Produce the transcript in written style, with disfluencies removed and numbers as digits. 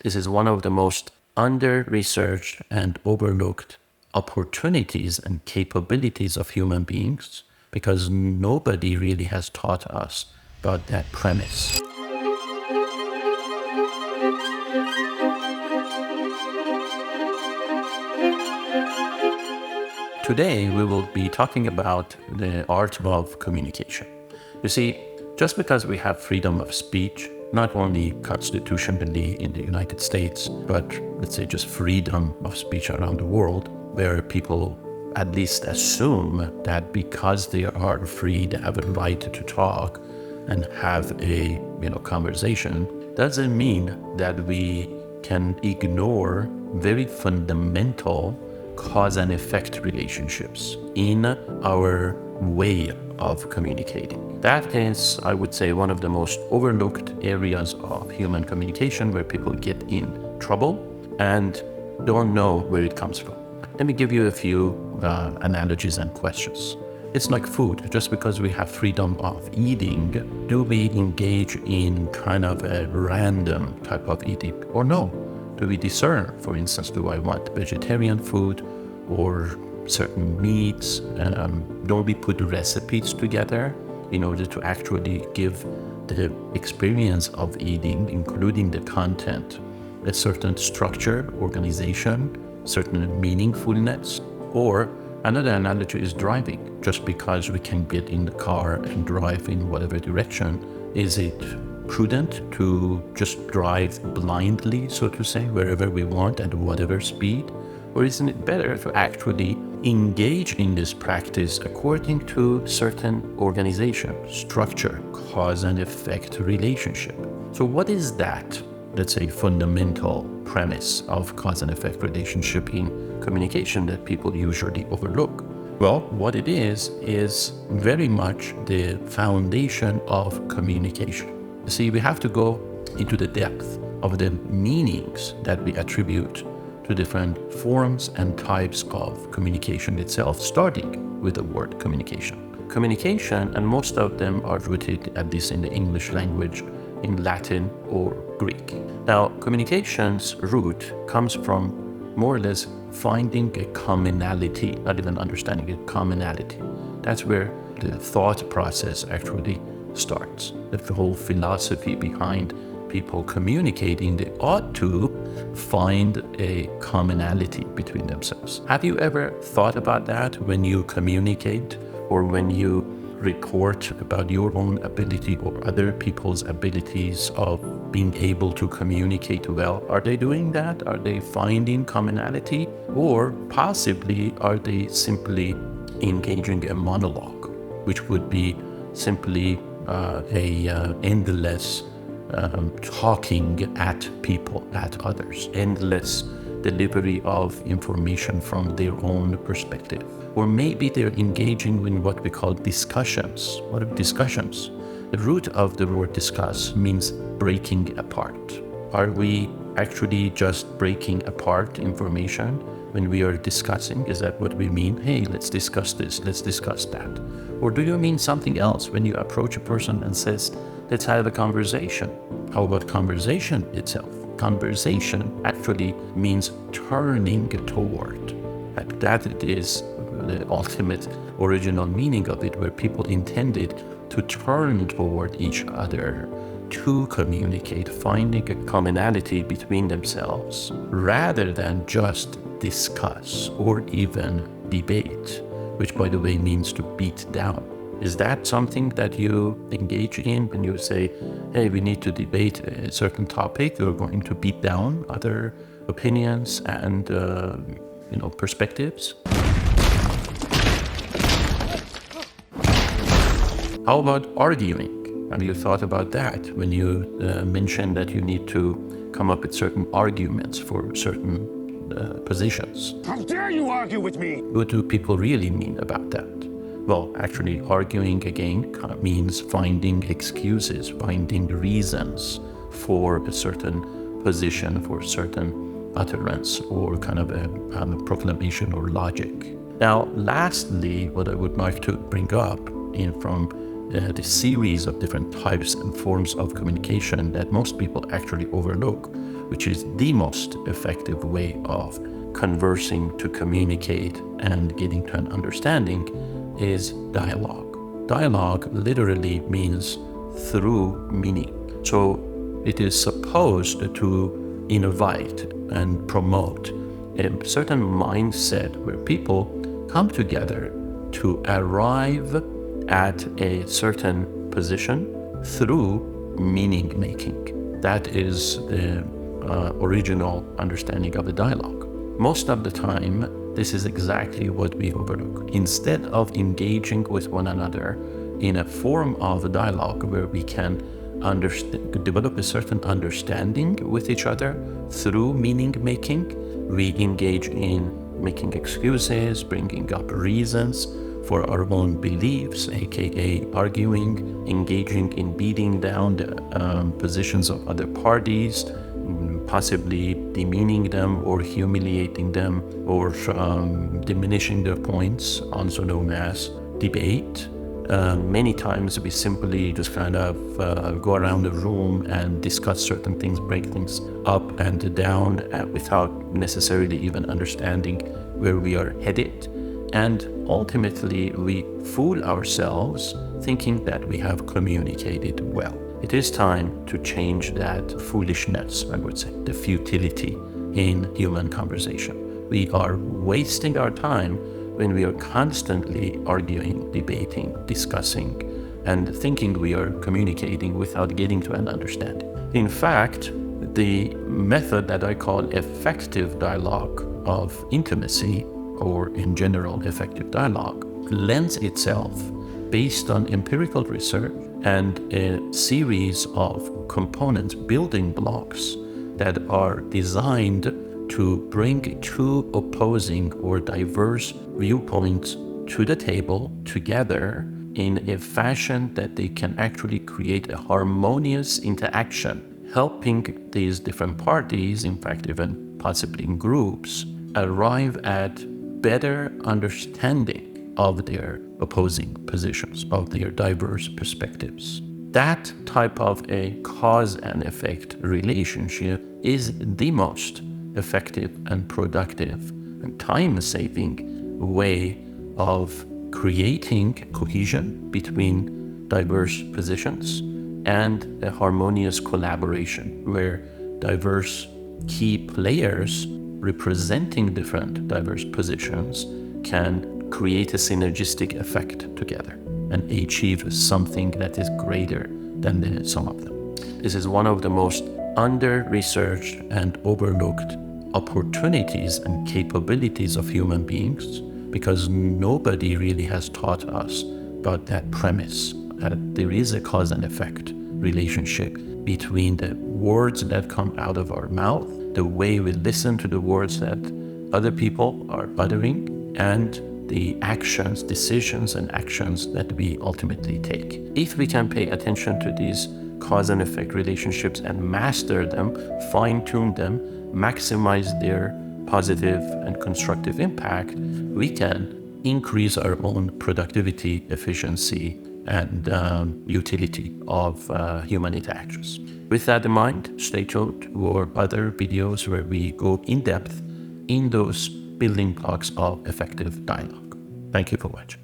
This is one of the most under-researched and overlooked opportunities and capabilities of human beings because nobody really has taught us about that premise. Today, we will be talking about the art of communication. You see, just because we have freedom of speech, not only constitutionally in the United States, but let's say just freedom of speech around the world, where people at least assume that because they are free, they have a right to talk and have a conversation, doesn't mean that we can ignore very fundamental cause and effect relationships in our way of communicating. That is, I would say, one of the most overlooked areas of human communication where people get in trouble and don't know where it comes from. Let me give you a few analogies and questions. It's like food. Just because we have freedom of eating, do we engage in kind of a random type of eating or no? Do we discern, for instance, do I want vegetarian food or certain meats? Don't we put recipes together in order to actually give the experience of eating, including the content, a certain structure, organization, certain meaningfulness? Or another analogy is driving. Just because we can get in the car and drive in whatever direction, is it prudent to just drive blindly, so to say, wherever we want at whatever speed? Or isn't it better to actually engage in this practice according to certain organization, structure, cause and effect relationship? So what is that, let's say, fundamental premise of cause and effect relationship in communication that people usually overlook? Well, what it is very much the foundation of communication. You see, we have to go into the depth of the meanings that we attribute to different forms and types of communication itself, starting with the word communication. Communication, and most of them are rooted, at least in the English language, in Latin or Greek. Now, communication's root comes from more or less finding a commonality, not even understanding a commonality. That's where the thought process actually starts. That's the whole philosophy behind people communicating. They ought to find a commonality between themselves. Have you ever thought about that when you communicate or when you report about your own ability or other people's abilities of being able to communicate well? Are they doing that? Are they finding commonality? Or possibly are they simply engaging a monologue, which would be simply endless talking at people, at others, endless delivery of information from their own perspective? Or maybe they're engaging in what we call discussions. What are discussions? The root of the word discuss means breaking apart. Are we actually just breaking apart information when we are discussing? Is that what we mean? Hey, let's discuss this, let's discuss that. Or do you mean something else when you approach a person and says, let's have a conversation? How about conversation itself? Conversation actually means turning toward. And that it is the ultimate original meaning of it, where people intended to turn toward each other to communicate, finding a commonality between themselves, rather than just discuss or even debate, which, by the way, means to beat down. Is that something that you engage in when you say, hey, we need to debate a certain topic? You're going to beat down other opinions and perspectives? How about arguing? Have you thought about that when you mentioned that you need to come up with certain arguments for certain positions? How dare you argue with me? What do people really mean about that? Well, actually, arguing again means finding excuses, finding reasons for a certain position, for a certain utterance, or kind of a proclamation or logic. Now, lastly, what I would like to bring up from the series of different types and forms of communication that most people actually overlook which is the most effective way of conversing, to communicate and getting to an understanding, is dialogue. Dialogue literally means through meaning. So it is supposed to invite and promote a certain mindset where people come together to arrive at a certain position through meaning making. That is the original understanding of the dialogue. Most of the time, this is exactly what we overlook. Instead of engaging with one another in a form of a dialogue where we can develop a certain understanding with each other through meaning making, we engage in making excuses, bringing up reasons for our own beliefs, aka arguing, engaging in beating down the positions of other parties, possibly demeaning them or humiliating them or diminishing their points, also known as debate. Many times we simply just kind of go around the room and discuss certain things, break things up and down without necessarily even understanding where we are headed. And ultimately, we fool ourselves thinking that we have communicated well. It is time to change that foolishness, I would say, the futility in human conversation. We are wasting our time when we are constantly arguing, debating, discussing, and thinking we are communicating without getting to an understanding. In fact, the method that I call effective dialogue of intimacy, or in general effective dialogue, lends itself based on empirical research and a series of components, building blocks that are designed to bring two opposing or diverse viewpoints to the table together in a fashion that they can actually create a harmonious interaction, helping these different parties, in fact even possibly in groups, arrive at better understanding of their opposing positions, of their diverse perspectives. That type of a cause and effect relationship is the most effective and productive and time-saving way of creating cohesion between diverse positions and a harmonious collaboration where diverse key players representing different diverse positions can create a synergistic effect together and achieve something that is greater than the sum of them. This is one of the most under-researched and overlooked opportunities and capabilities of human beings, because nobody really has taught us about that premise, that there is a cause and effect relationship between the words that come out of our mouth, the way we listen to the words that other people are uttering, and the actions, decisions and actions that we ultimately take. If we can pay attention to these cause and effect relationships and master them, fine-tune them, maximize their positive and constructive impact, we can increase our own productivity, efficiency, and utility of human interactions. With that in mind, stay tuned for other videos where we go in depth in those building blocks of effective dialogue. Thank you for watching.